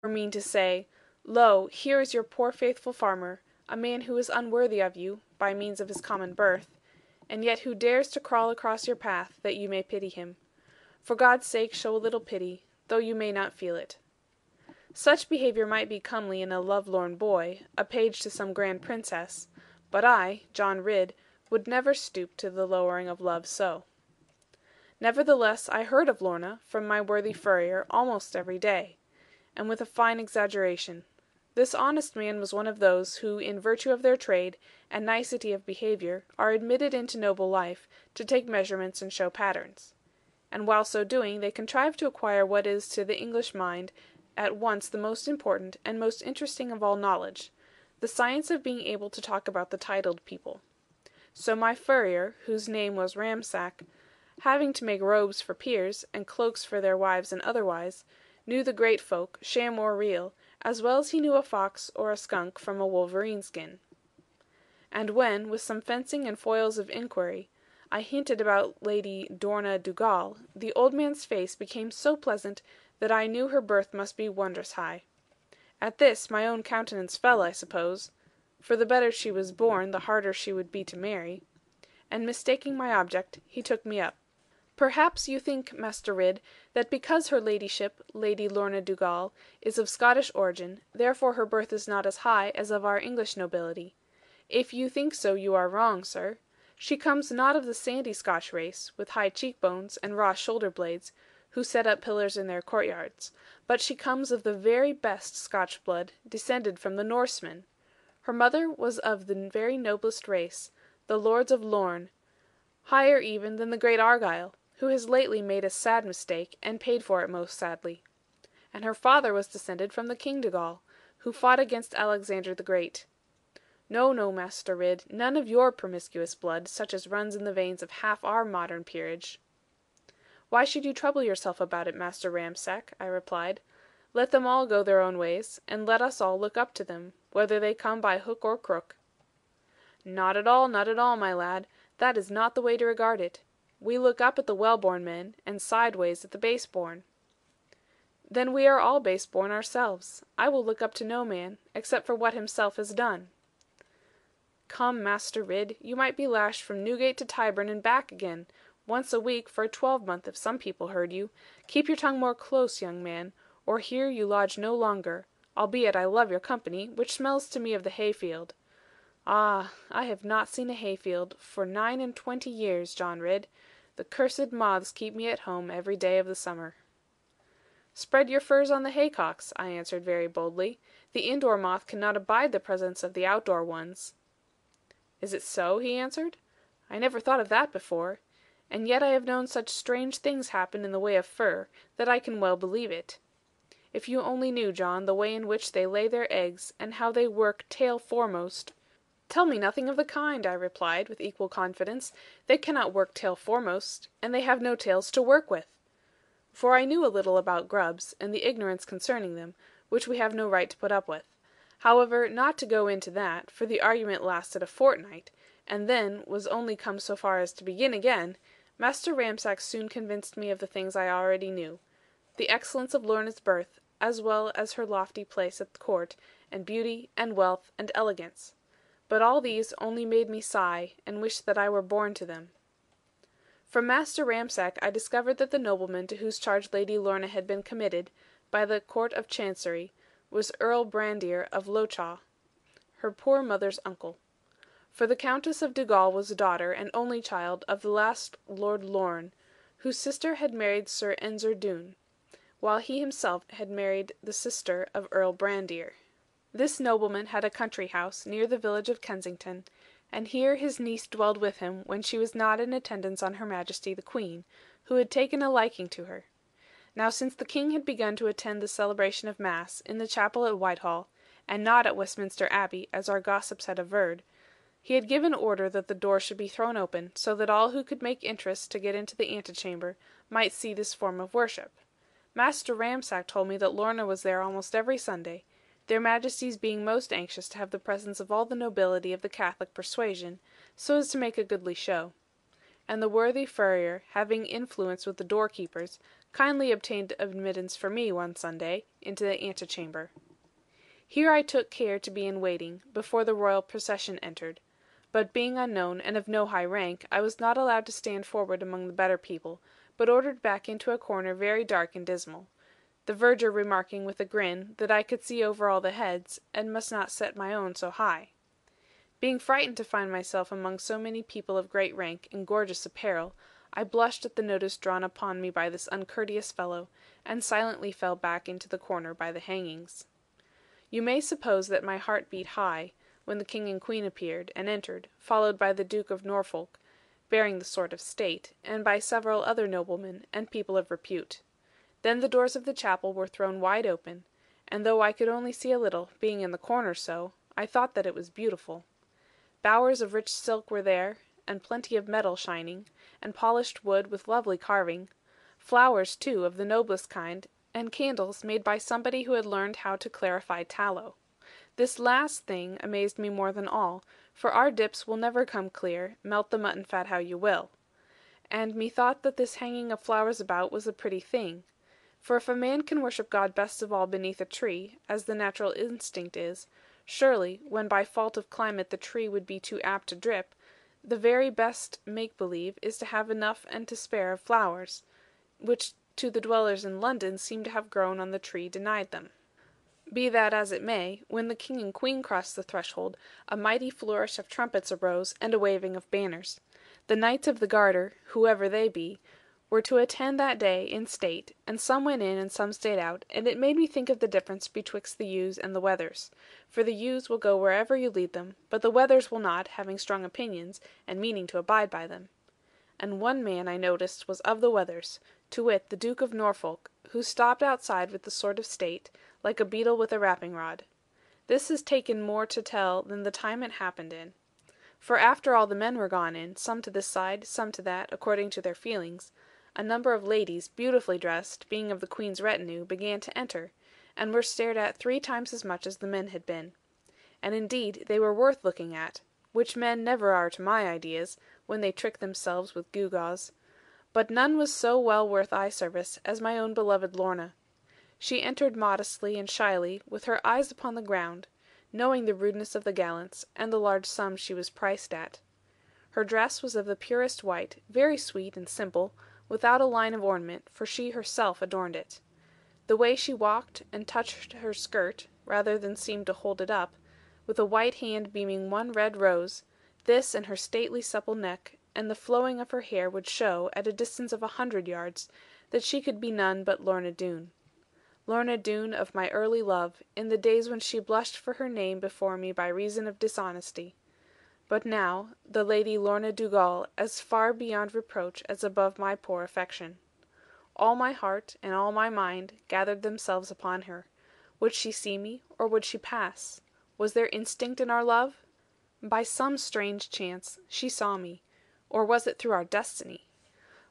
or mean to say, Lo, here is your poor faithful farmer, a man who is unworthy of you, by means of his common birth, and yet who dares to crawl across your path, that you may pity him. For God's sake show a little pity, though you may not feel it. Such behaviour might be comely in a love-lorn boy, a page to some grand princess, but I, John Ridd, would never stoop to the lowering of love so. Nevertheless I heard of Lorna from my worthy furrier almost every day, and with a fine exaggeration. This honest man was one of those who in virtue of their trade and nicety of behaviour are admitted into noble life to take measurements and show patterns. And while so doing they contrive to acquire what is to the English mind at once the most important and most interesting of all knowledge, the science of being able to talk about the titled people. So my furrier, whose name was Ramsack, having to make robes for peers, and cloaks for their wives and otherwise, knew the great folk, sham or real, as well as he knew a fox or a skunk from a wolverine skin. And when, with some fencing and foils of inquiry, I hinted about Lady Lorna Doone, the old man's face became so pleasant that I knew her birth must be wondrous high. At this my own countenance fell, I suppose, for the better she was born the harder she would be to marry, and mistaking my object, he took me up. Perhaps you think, Master Ridd, that because her ladyship, Lady Lorna Doone, is of Scottish origin, therefore her birth is not as high as of our English nobility. If you think so, you are wrong, sir. She comes not of the sandy Scotch race, with high cheekbones and raw shoulder-blades, who set up pillars in their courtyards, but she comes of the very best Scotch blood, descended from the Norsemen. Her mother was of the very noblest race, the Lords of Lorne, higher even than the great Argyle, who has lately made a sad mistake, and paid for it most sadly. And her father was descended from the King Dougall, who fought against Alexander the Great. No, no, Master Ridd, none of your promiscuous blood, such as runs in the veins of half our modern peerage. Why should you trouble yourself about it, Master Ramsack? I replied. Let them all go their own ways, and let us all look up to them, whether they come by hook or crook. Not at all, my lad. That is not the way to regard it. We look up at the well-born men, and sideways at the base-born. Then we are all base-born ourselves. I will look up to no man, except for what himself has done. Come, Master Ridd, you might be lashed from Newgate to Tyburn and back again, once a week for a 12-month if some people heard you. Keep your tongue more close, young man, or here you lodge no longer, albeit I love your company, which smells to me of the hayfield. Ah, I have not seen a hayfield for 29 years, John Ridd. The cursed moths keep me at home every day of the summer. Spread your furs on the haycocks, I answered very boldly. The indoor moth cannot abide the presence of the outdoor ones. Is it so? He answered. I never thought of that before, and yet I have known such strange things happen in the way of fur, that I can well believe it. If you only knew, John, the way in which they lay their eggs, and how they work tail foremost. Tell me nothing of the kind, I replied, with equal confidence. They cannot work tail foremost, and they have no tails to work with. For I knew a little about grubs, and the ignorance concerning them, which we have no right to put up with. However, not to go into that, for the argument lasted a fortnight, and then was only come so far as to begin again, Master Ramsack soon convinced me of the things I already knew, the excellence of Lorna's birth, as well as her lofty place at the court, and beauty, and wealth, and elegance. But all these only made me sigh, and wish that I were born to them. From Master Ramsack I discovered that the nobleman to whose charge Lady Lorna had been committed, by the Court of Chancery, was Earl Brandir of Lochawe, her poor mother's uncle. For the Countess of Dougall was daughter and only child of the last Lord Lorne, whose sister had married Sir Ensor Doone, while he himself had married the sister of Earl Brandir. This nobleman had a country house near the village of Kensington, and here his niece dwelled with him when she was not in attendance on her Majesty the Queen, who had taken a liking to her. Now since the King had begun to attend the celebration of Mass in the chapel at Whitehall, and not at Westminster Abbey, as our gossips had averred, he had given order that the door should be thrown open, so that all who could make interest to get into the antechamber might see this form of worship. Master Ramsack told me that Lorna was there almost every Sunday, their Majesties being most anxious to have the presence of all the nobility of the Catholic persuasion, so as to make a goodly show. And the worthy furrier, having influence with the doorkeepers, kindly obtained admittance for me one Sunday into the antechamber. Here I took care to be in waiting, before the royal procession entered. But being unknown, and of no high rank, I was not allowed to stand forward among the better people, but ordered back into a corner very dark and dismal; the verger remarking with a grin, that I could see over all the heads, and must not set my own so high. Being frightened to find myself among so many people of great rank and gorgeous apparel, I blushed at the notice drawn upon me by this uncourteous fellow, and silently fell back into the corner by the hangings. You may suppose that my heart beat high, when the King and Queen appeared, and entered, followed by the Duke of Norfolk, bearing the sword of state, and by several other noblemen, and people of repute. Then the doors of the chapel were thrown wide open, and though I could only see a little, being in the corner so, I thought that it was beautiful. Bowers of rich silk were there, and plenty of metal shining, and polished wood with lovely carving; flowers too of the noblest kind, and candles made by somebody who had learned how to clarify tallow. This last thing amazed me more than all, for our dips will never come clear, melt the mutton fat how you will. And methought that this hanging of flowers about was a pretty thing. For if a man can worship God best of all beneath a tree, as the natural instinct is, surely, when by fault of climate the tree would be too apt to drip, the very best make-believe is to have enough and to spare of flowers, which to the dwellers in London seem to have grown on the tree denied them. Be that as it may, when the King and Queen crossed the threshold, a mighty flourish of trumpets arose, and a waving of banners. The Knights of the Garter, whoever they be, were to attend that day in state, and some went in and some stayed out, and it made me think of the difference betwixt the ewes and the wethers. For the ewes will go wherever you lead them, but the wethers will not, having strong opinions, and meaning to abide by them. And one man I noticed was of the wethers, to wit the Duke of Norfolk, who stopped outside with the sword of state, like a beetle with a rapping rod. This is taken more to tell than the time it happened in. For after all the men were gone in, some to this side, some to that, according to their feelings, a number of ladies, beautifully dressed, being of the Queen's retinue, began to enter, and were stared at 3 times as much as the men had been. And indeed they were worth looking at, which men never are to my ideas, when they trick themselves with gewgaws. But none was so well worth eye service as my own beloved Lorna. She entered modestly and shyly, with her eyes upon the ground, knowing the rudeness of the gallants, and the large sum she was priced at. Her dress was of the purest white, very sweet and simple, without a line of ornament, for she herself adorned it. The way she walked, and touched her skirt, rather than seemed to hold it up, with a white hand beaming one red rose, this and her stately supple neck, and the flowing of her hair would show, at a distance of 100 yards, that she could be none but Lorna Doone. Lorna Doone of my early love, in the days when she blushed for her name before me by reason of dishonesty. But now, the Lady Lorna Dugal as far beyond reproach as above my poor affection. All my heart, and all my mind, gathered themselves upon her. Would she see me, or would she pass? Was there instinct in our love? By some strange chance, she saw me, or was it through our destiny?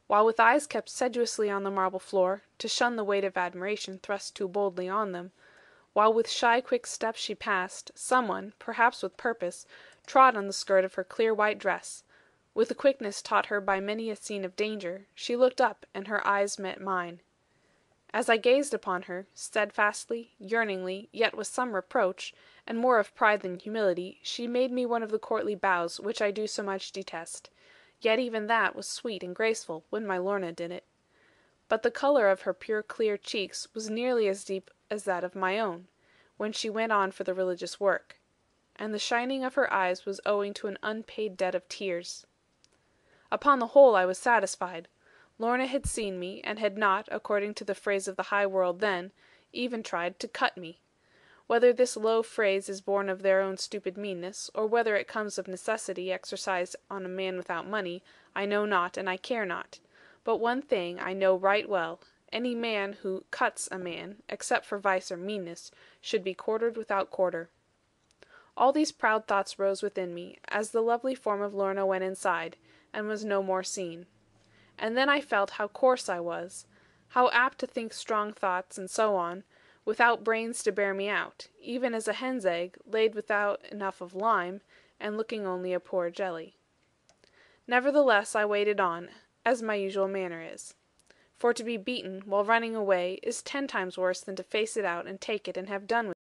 While with eyes kept sedulously on the marble floor, to shun the weight of admiration thrust too boldly on them, while with shy quick steps she passed, someone, perhaps with purpose, trod on the skirt of her clear white dress. With a quickness taught her by many a scene of danger, she looked up, and her eyes met mine. As I gazed upon her, steadfastly, yearningly, yet with some reproach, and more of pride than humility, she made me one of the courtly bows which I do so much detest. Yet even that was sweet and graceful, when my Lorna did it. But the colour of her pure clear cheeks was nearly as deep as that of my own, when she went on for the religious work. And the shining of her eyes was owing to an unpaid debt of tears. Upon the whole I was satisfied. Lorna had seen me, and had not, according to the phrase of the high world then, even tried to cut me. Whether this low phrase is born of their own stupid meanness, or whether it comes of necessity exercised on a man without money, I know not, and I care not. But one thing I know right well, any man who cuts a man, except for vice or meanness, should be quartered without quarter. All these proud thoughts rose within me, as the lovely form of Lorna went inside, and was no more seen. And then I felt how coarse I was, how apt to think strong thoughts, and so on, without brains to bear me out, even as a hen's egg, laid without enough of lime, and looking only a poor jelly. Nevertheless I waited on, as my usual manner is. For to be beaten while running away is 10 times worse than to face it out and take it and have done with it.